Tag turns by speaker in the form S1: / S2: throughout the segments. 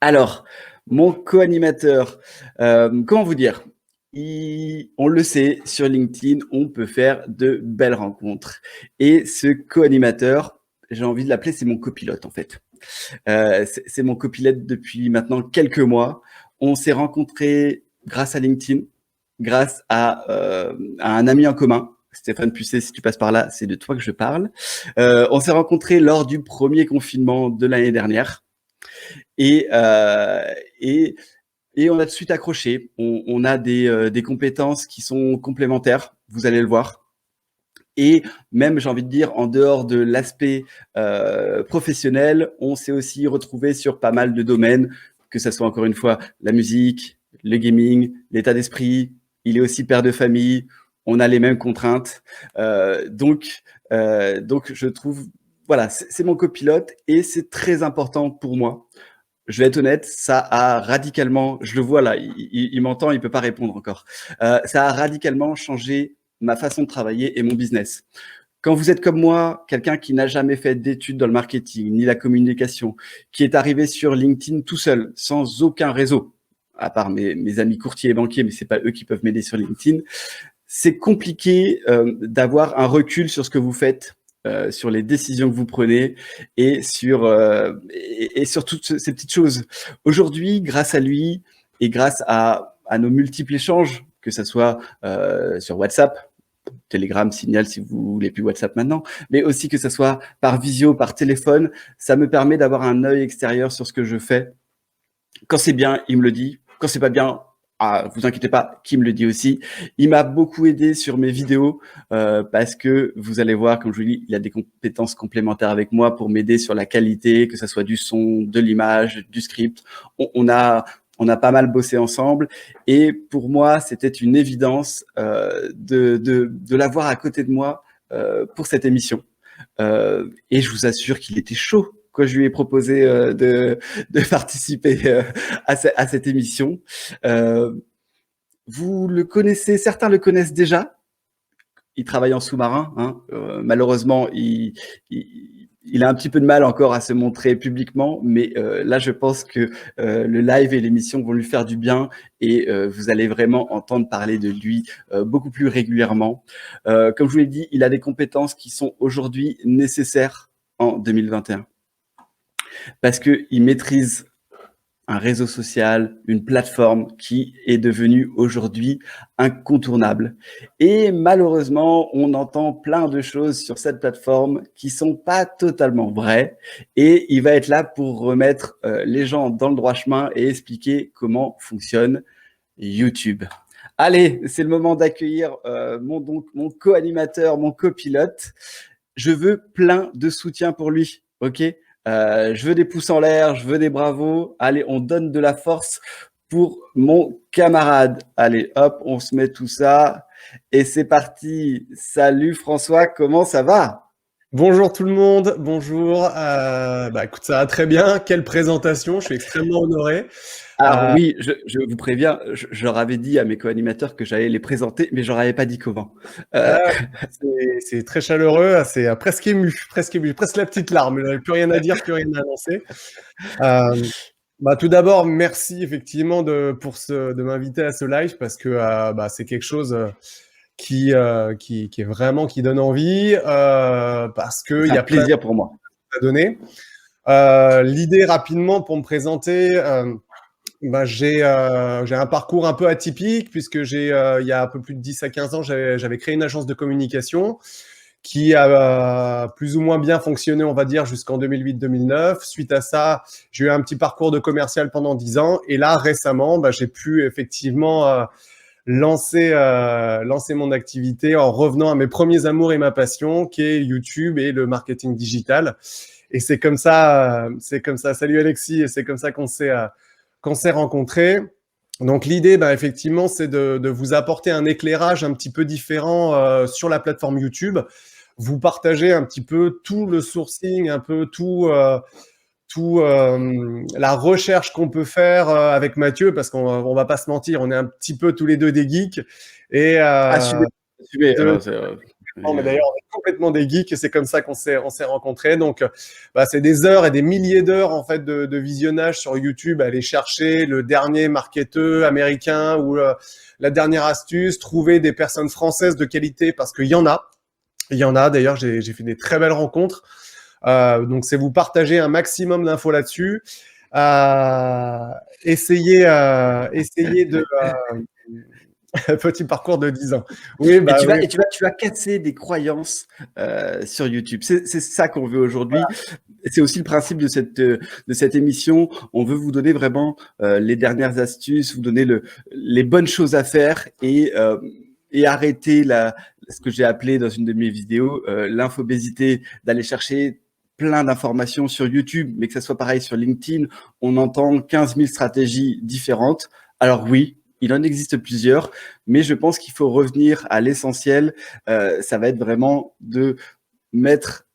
S1: Alors, mon co-animateur, comment vous dire? On le sait, sur LinkedIn, on peut faire de belles rencontres et ce co-animateur, j'ai envie de l'appeler, c'est mon copilote, en fait. C'est mon copilote depuis maintenant quelques mois. On s'est rencontrés grâce à LinkedIn, grâce à un ami en commun. Stéphane Pucet, si tu passes par là, c'est de toi que je parle. On s'est rencontrés lors du premier confinement de l'année dernière et, euh, et, et on a tout de suite accroché. On a des compétences qui sont complémentaires, vous allez le voir. Et même, j'ai envie de dire, en dehors de l'aspect professionnel, on s'est aussi retrouvé sur pas mal de domaines, que ça soit encore une fois la musique, le gaming, l'état d'esprit. Il est aussi père de famille. On a les mêmes contraintes. Donc, je trouve, voilà, c'est mon copilote et c'est très important pour moi. Je vais être honnête, ça a radicalement, je le vois là, il m'entend, il peut pas répondre encore. Ça a radicalement changé ma façon de travailler et mon business. Quand vous êtes comme moi, quelqu'un qui n'a jamais fait d'études dans le marketing ni la communication, qui est arrivé sur LinkedIn tout seul, sans aucun réseau, à part mes amis courtiers et banquiers, mais c'est pas eux qui peuvent m'aider sur LinkedIn, c'est compliqué d'avoir un recul sur ce que vous faites, sur les décisions que vous prenez et sur toutes ces petites choses. Aujourd'hui, grâce à lui et grâce à nos multiples échanges, que ce soit sur WhatsApp, Telegram, Signal si vous voulez plus WhatsApp maintenant, mais aussi que ce soit par visio, par téléphone, ça me permet d'avoir un œil extérieur sur ce que je fais. Quand c'est bien, il me le dit. Quand c'est pas bien, vous inquiétez pas, qui me le dit aussi. Il m'a beaucoup aidé sur mes vidéos parce que vous allez voir, comme je vous dis, il a des compétences complémentaires avec moi pour m'aider sur la qualité, que ce soit du son, de l'image, du script. On a pas mal bossé ensemble et pour moi, c'était une évidence de l'avoir à côté de moi pour cette émission. Et je vous assure qu'il était chaud quand je lui ai proposé de participer à cette émission. Euh, Vous le connaissez, certains le connaissent déjà. Il travaille en sous-marin. Hein. Malheureusement, il a un petit peu de mal encore à se montrer publiquement, mais là, je pense que le live et l'émission vont lui faire du bien et vous allez vraiment entendre parler de lui beaucoup plus régulièrement. Comme je vous l'ai dit, il a des compétences qui sont aujourd'hui nécessaires en 2021 parce qu'il maîtrise un réseau social, une plateforme qui est devenue aujourd'hui incontournable. Et malheureusement, on entend plein de choses sur cette plateforme qui sont pas totalement vraies. Et il va être là pour remettre les gens dans le droit chemin et expliquer comment fonctionne YouTube. Allez, c'est le moment d'accueillir mon co-animateur, mon copilote. Je veux plein de soutien pour lui, ok? Je veux des pouces en l'air, je veux des bravos. Allez, on donne de la force pour mon camarade. Allez, hop, on se met tout ça. Et c'est parti. Salut François, comment ça va?
S2: Bonjour tout le monde, bonjour. Écoute, ça va très bien. Quelle présentation, je suis extrêmement honoré.
S1: Alors
S2: Euh,
S1: oui, je vous préviens, je leur avais dit à mes co-animateurs que j'allais les présenter, mais je leur avais pas dit comment. Euh,
S2: ah, c'est très chaleureux, c'est presque ému, presque la petite larme. Il n'y avait plus rien à dire, plus rien à annoncer. Euh, Tout d'abord, merci effectivement de m'inviter à ce live parce que c'est quelque chose qui est vraiment qui donne envie parce qu'il
S1: c'est
S2: y
S1: un
S2: a plein de
S1: plaisir pour moi.
S2: choses à donner. L'idée rapidement pour me présenter. J'ai un parcours un peu atypique puisque il y a un peu plus de 10 à 15 ans, j'avais créé une agence de communication qui a plus ou moins bien fonctionné, on va dire, jusqu'en 2008-2009. Suite à ça, j'ai eu un petit parcours de commercial pendant 10 ans. Et là, récemment, j'ai pu effectivement lancer mon activité en revenant à mes premiers amours et ma passion, qui est YouTube et le marketing digital. Et c'est comme ça, Salut Alexis, et c'est comme ça qu'on s'est rencontrés. Donc l'idée, effectivement, c'est de vous apporter un éclairage un petit peu différent sur la plateforme YouTube, vous partager un petit peu tout le sourcing, un peu tout la recherche qu'on peut faire avec Mathieu, parce qu'on va pas se mentir, on est un petit peu tous les deux des geeks, et
S1: Assumez, assumez.
S2: de Non, mais d'ailleurs, on est complètement des geeks et c'est comme ça qu'on s'est rencontrés. Donc, c'est des heures et des milliers d'heures en fait de visionnage sur YouTube. Aller chercher le dernier marketeur américain ou la dernière astuce, trouver des personnes françaises de qualité parce qu'il y en a. Il y en a. D'ailleurs, j'ai fait des très belles rencontres. Donc, c'est vous partager un maximum d'infos là-dessus. Essayez de petit parcours de 10 ans. Oui,
S1: Et tu vas casser des croyances sur YouTube. C'est ça qu'on veut aujourd'hui. C'est aussi le principe de cette émission. On veut vous donner vraiment les dernières astuces, vous donner les bonnes choses à faire et arrêter ce que j'ai appelé dans une de mes vidéos l'infobésité, d'aller chercher plein d'informations sur YouTube, mais que ça soit pareil sur LinkedIn. On entend 15 000 stratégies différentes. Alors oui, il en existe plusieurs, mais je pense qu'il faut revenir à l'essentiel. Ça va être vraiment de mettre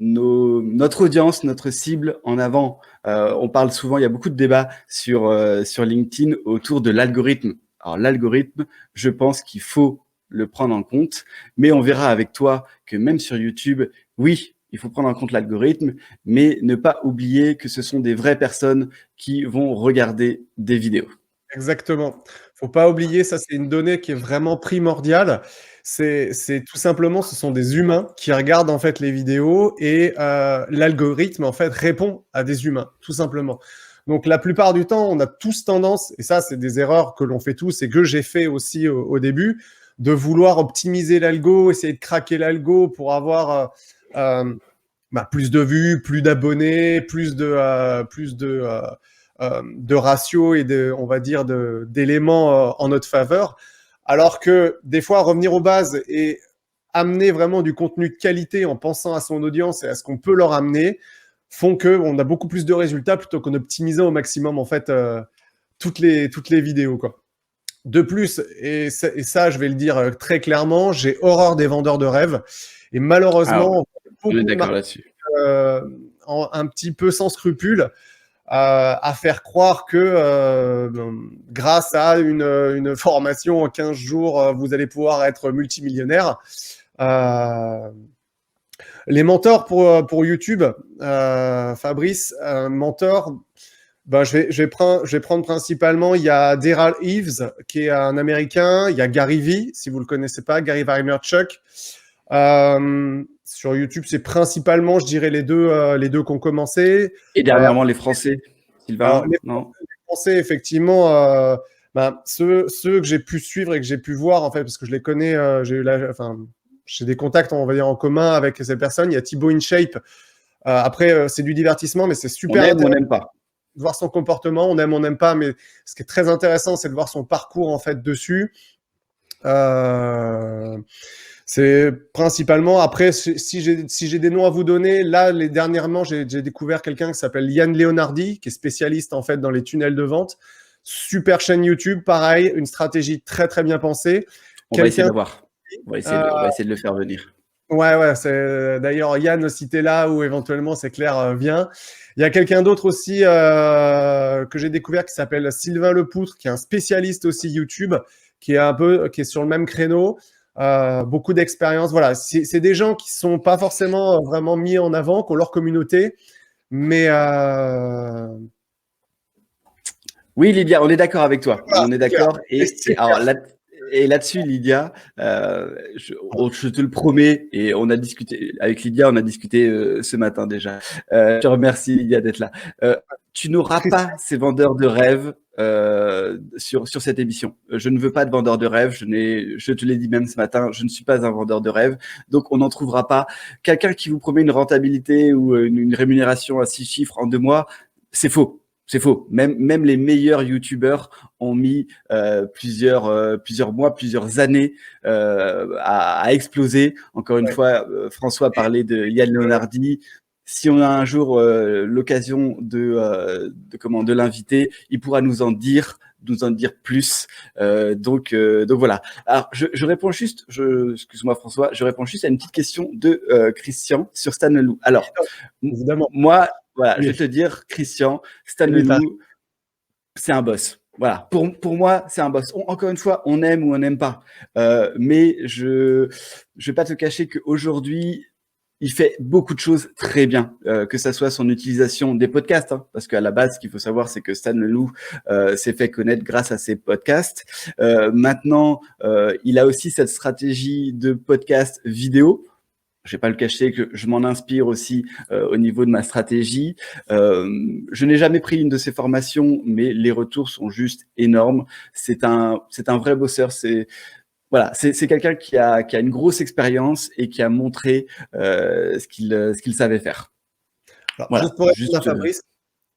S1: notre audience, notre cible en avant. On parle souvent, il y a beaucoup de débats sur LinkedIn autour de l'algorithme. Alors l'algorithme, je pense qu'il faut le prendre en compte, mais on verra avec toi que même sur YouTube, oui, il faut prendre en compte l'algorithme, mais ne pas oublier que ce sont des vraies personnes qui vont regarder des vidéos.
S2: Exactement. Faut pas oublier, ça c'est une donnée qui est vraiment primordiale. C'est tout simplement, ce sont des humains qui regardent en fait les vidéos et l'algorithme en fait répond à des humains, tout simplement. Donc la plupart du temps, on a tous tendance, et ça c'est des erreurs que l'on fait tous et que j'ai fait aussi au début, de vouloir optimiser l'algo, essayer de craquer l'algo pour avoir plus de vues, plus d'abonnés, plus de ratio et on va dire d'éléments en notre faveur, alors que des fois revenir aux bases et amener vraiment du contenu de qualité en pensant à son audience et à ce qu'on peut leur amener font que on a beaucoup plus de résultats plutôt qu'en optimisant au maximum en fait toutes les vidéos quoi. De plus, et ça je vais le dire très clairement, j'ai horreur des vendeurs de rêves et malheureusement
S1: on est d'accord là-dessus.
S2: Un petit peu sans scrupule à faire croire que grâce à une formation en 15 jours, vous allez pouvoir être multimillionnaire. Les mentors pour YouTube, Fabrice, mentor, je vais prendre principalement, il y a Daryl Eves, qui est un Américain, il y a Gary Vee, si vous ne le connaissez pas, Gary Vaynerchuk. Sur YouTube, c'est principalement, je dirais, les deux qui ont commencé.
S1: Et dernièrement, les Français, Sylvain,
S2: les Français, effectivement, ceux que j'ai pu suivre et que j'ai pu voir, en fait, parce que je les connais, j'ai des contacts, on va dire, en commun avec ces personnes. Il y a Thibaut InShape. Après, c'est du divertissement, mais c'est super
S1: intéressant. On n'aime pas.
S2: De voir son comportement. On n'aime pas, mais ce qui est très intéressant, c'est de voir son parcours, en fait, dessus. C'est principalement, après, si j'ai des noms à vous donner, là, dernièrement, j'ai découvert quelqu'un qui s'appelle Yann Leonardi, qui est spécialiste, en fait, dans les tunnels de vente. Super chaîne YouTube, pareil, une stratégie très, très bien pensée.
S1: On va essayer de voir. On va essayer de le faire venir.
S2: Ouais, d'ailleurs, Yann, si t'es là, ou éventuellement, c'est clair, viens. Il y a quelqu'un d'autre aussi que j'ai découvert qui s'appelle Sylvain Lepoutre, qui est un spécialiste aussi YouTube, qui est sur le même créneau. Beaucoup d'expérience. Voilà, c'est des gens qui sont pas forcément vraiment mis en avant, qui ont leur communauté, mais
S1: oui, Lydia, on est d'accord avec toi. On est d'accord. Et là-dessus, Lydia, je te le promets, et on a discuté avec Lydia, on a discuté ce matin déjà. Je te remercie, Lydia, d'être là. Tu n'auras pas ces vendeurs de rêves sur cette émission. Je ne veux pas de vendeurs de rêves. Je te l'ai dit même ce matin, je ne suis pas un vendeur de rêves. Donc, on n'en trouvera pas. Quelqu'un qui vous promet une rentabilité ou une rémunération à 6 chiffres en 2 mois, c'est faux. C'est faux. Même les meilleurs youtubeurs ont mis plusieurs mois, plusieurs années à exploser. Encore une fois, François parlait de Yann Leonardi. Si on a un jour l'occasion de l'inviter, il pourra nous en dire plus. Donc voilà. Alors je réponds juste, excuse-moi François, je réponds juste à une petite question de Christian sur Stan Leloup. Alors, évidemment, moi, voilà, je vais te dire, Christian, Stan Leloup, c'est un boss. Voilà, pour moi, c'est un boss. Encore une fois, on aime ou on n'aime pas. Mais je vais pas te cacher qu'aujourd'hui, il fait beaucoup de choses très bien, que ça soit son utilisation des podcasts, hein, parce qu'à la base, ce qu'il faut savoir, c'est que Stan Leloup s'est fait connaître grâce à ses podcasts. Maintenant, il a aussi cette stratégie de podcast vidéo. Je vais pas le cacher que je m'en inspire aussi au niveau de ma stratégie. Je n'ai jamais pris une de ces formations, mais les retours sont juste énormes. C'est un vrai bosseur. Voilà, c'est quelqu'un qui a une grosse expérience et qui a montré ce qu'il savait faire.
S2: Alors,
S1: Voilà,
S2: juste pour répondre à
S1: juste.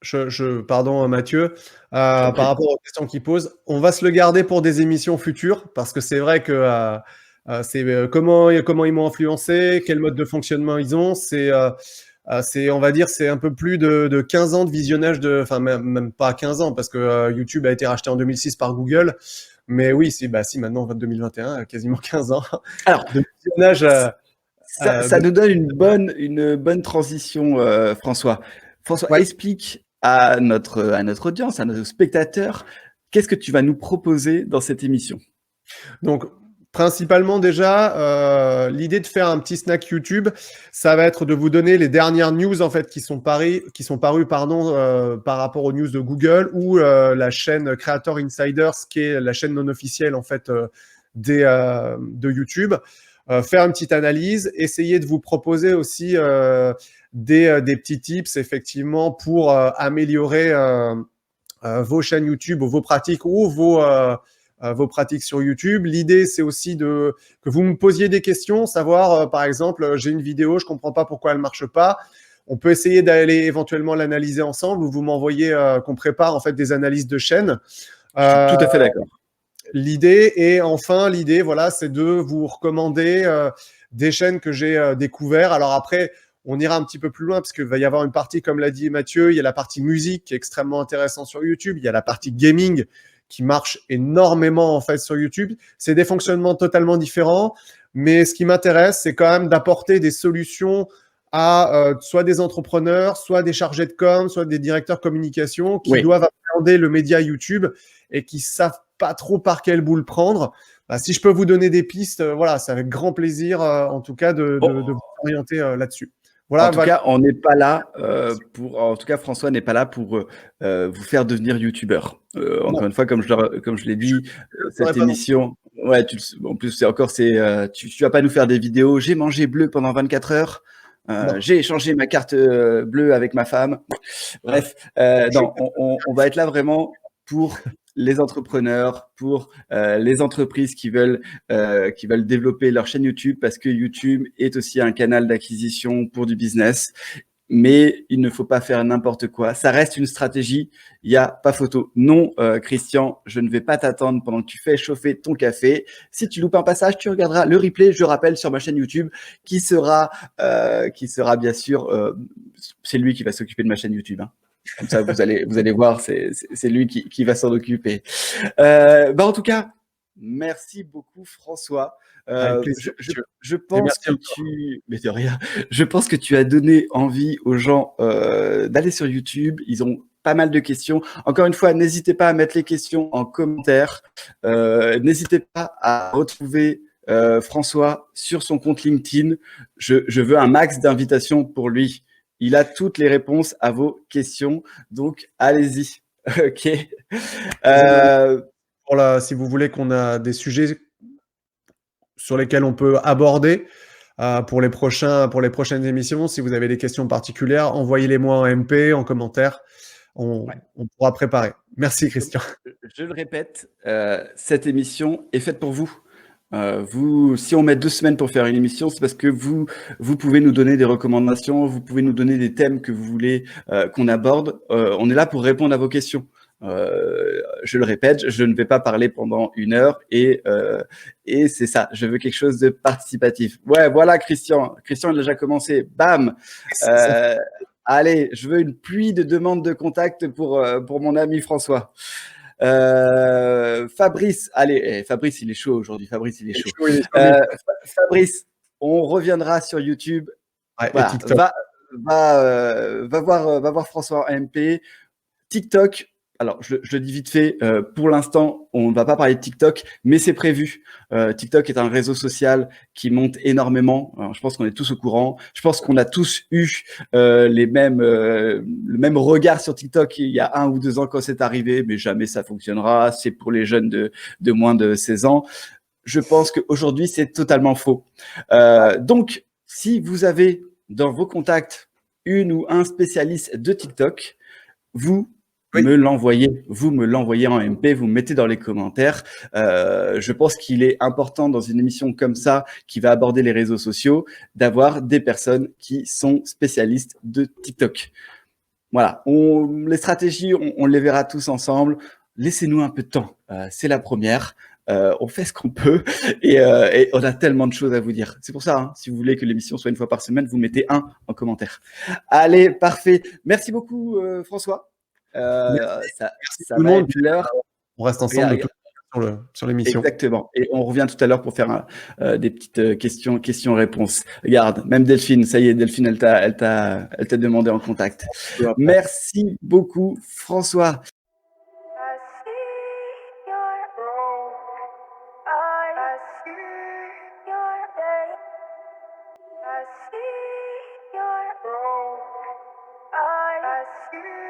S2: Fabrice, pardon Mathieu, par rapport aux questions qu'il pose, on va se le garder pour des émissions futures parce que c'est vrai que c'est comment ils m'ont influencé, quel mode de fonctionnement ils ont, on va dire, c'est un peu plus de 15 ans de visionnage enfin même pas 15 ans parce que YouTube a été racheté en 2006 par Google. Mais oui, si maintenant, en 2021, quasiment 15 ans
S1: Alors,
S2: de visionnage.
S1: ça nous donne une bonne transition, François. François,
S2: Ouais.
S1: explique à notre audience, à nos spectateurs, qu'est-ce que tu vas nous proposer dans cette émission?
S2: Donc, principalement déjà, l'idée de faire un petit snack YouTube, ça va être de vous donner les dernières news en fait qui sont parues par rapport aux news de Google ou la chaîne Creator Insiders, qui est la chaîne non officielle en fait de YouTube. Faire une petite analyse, essayer de vous proposer aussi des petits tips effectivement pour améliorer vos chaînes YouTube ou vos pratiques ou vos pratiques sur YouTube. L'idée, c'est aussi que vous me posiez des questions, savoir, par exemple, j'ai une vidéo, je comprends pas pourquoi elle marche pas. On peut essayer d'aller éventuellement l'analyser ensemble ou vous m'envoyez qu'on prépare en fait des analyses de chaînes.
S1: Je suis tout à fait d'accord.
S2: L'idée, voilà, c'est de vous recommander des chaînes que j'ai découvert. Alors après, on ira un petit peu plus loin parce qu'il va y avoir une partie, comme l'a dit Mathieu, il y a la partie musique qui est extrêmement intéressante sur YouTube. Il y a la partie gaming qui marche énormément en fait sur YouTube. C'est des fonctionnements totalement différents, mais ce qui m'intéresse, c'est quand même d'apporter des solutions à soit des entrepreneurs, soit des chargés de com, soit des directeurs communication qui doivent appréhender le média YouTube et qui savent pas trop par quelle boule prendre. Si je peux vous donner des pistes, voilà, c'est avec grand plaisir, en tout cas, de vous orienter là-dessus. Voilà,
S1: en tout cas, on n'est pas là en tout cas, François n'est pas là pour vous faire devenir youtubeur. Encore une fois, comme je l'ai dit, cette émission, ouais, en plus, tu vas pas nous faire des vidéos. J'ai mangé bleu pendant 24 heures. J'ai échangé ma carte bleue avec ma femme. Bref, non, on va être là vraiment pour les entrepreneurs, pour les entreprises qui veulent développer leur chaîne YouTube, parce que YouTube est aussi un canal d'acquisition pour du business. Mais il ne faut pas faire n'importe quoi. Ça reste une stratégie. Il n'y a pas photo. Non, Christian, je ne vais pas t'attendre pendant que tu fais chauffer ton café. Si tu loupes un passage, tu regarderas le replay, je rappelle, sur ma chaîne YouTube, qui sera bien sûr, c'est lui qui va s'occuper de ma chaîne YouTube. Hein. Comme ça, vous allez voir, c'est lui qui va s'en occuper. En tout cas, merci beaucoup, François. Je pense que mais de rien. Je pense que tu as donné envie aux gens d'aller sur YouTube. Ils ont pas mal de questions. Encore une fois, n'hésitez pas à mettre les questions en commentaire. N'hésitez pas à retrouver François sur son compte LinkedIn. Je veux un max d'invitations pour lui. Il a toutes les réponses à vos questions. Donc, allez-y. OK.
S2: Si vous voulez qu'on a des sujets sur lesquels on peut aborder pour les prochaines émissions, si vous avez des questions particulières, envoyez-les-moi en MP, en commentaire. On pourra préparer. Merci, Christian.
S1: Je le répète, cette émission est faite pour vous. Si on met 2 semaines pour faire une émission, c'est parce que vous pouvez nous donner des recommandations, vous pouvez nous donner des thèmes que vous voulez qu'on aborde. On est là pour répondre à vos questions. Je le répète, je ne vais pas parler pendant 1 heure et c'est ça. Je veux quelque chose de participatif. Ouais, voilà, Christian. Christian, il a déjà commencé. Bam. Allez, je veux une pluie de demandes de contact pour mon ami François. Fabrice, allez, Fabrice, il est chaud aujourd'hui. Fabrice, il est chaud. Fabrice, on reviendra sur YouTube.
S2: Ouais,
S1: voilà,
S2: TikTok.
S1: va voir François en MP. TikTok, Alors, je le dis vite fait, pour l'instant, on ne va pas parler de TikTok, mais c'est prévu. TikTok est un réseau social qui monte énormément. Alors, je pense qu'on est tous au courant. Je pense qu'on a tous eu le même regard sur TikTok il y a 1 ou 2 ans quand c'est arrivé, mais jamais ça fonctionnera. C'est pour les jeunes de moins de 16 ans. Je pense qu'aujourd'hui, c'est totalement faux. Donc, si vous avez dans vos contacts une ou un spécialiste de TikTok, vous
S2: Oui.
S1: vous me l'envoyez en MP, vous me mettez dans les commentaires. Je pense qu'il est important dans une émission comme ça, qui va aborder les réseaux sociaux, d'avoir des personnes qui sont spécialistes de TikTok. Voilà, les stratégies, on les verra tous ensemble. Laissez-nous un peu de temps, c'est la première. On fait ce qu'on peut et on a tellement de choses à vous dire. C'est pour ça, hein, si vous voulez que l'émission soit 1 fois par semaine, vous mettez 1 en commentaire. Allez, parfait. Merci beaucoup, François.
S2: Merci
S1: Ça
S2: tout le
S1: va
S2: monde.
S1: être l'heure.
S2: On reste ensemble
S1: Regarde,
S2: sur l'émission.
S1: exactement. Et on revient tout à l'heure pour faire des petites questions-réponses. Regarde, même Delphine, ça y est, Delphine, elle t'a demandé en contact. Merci beaucoup, François.
S3: I see your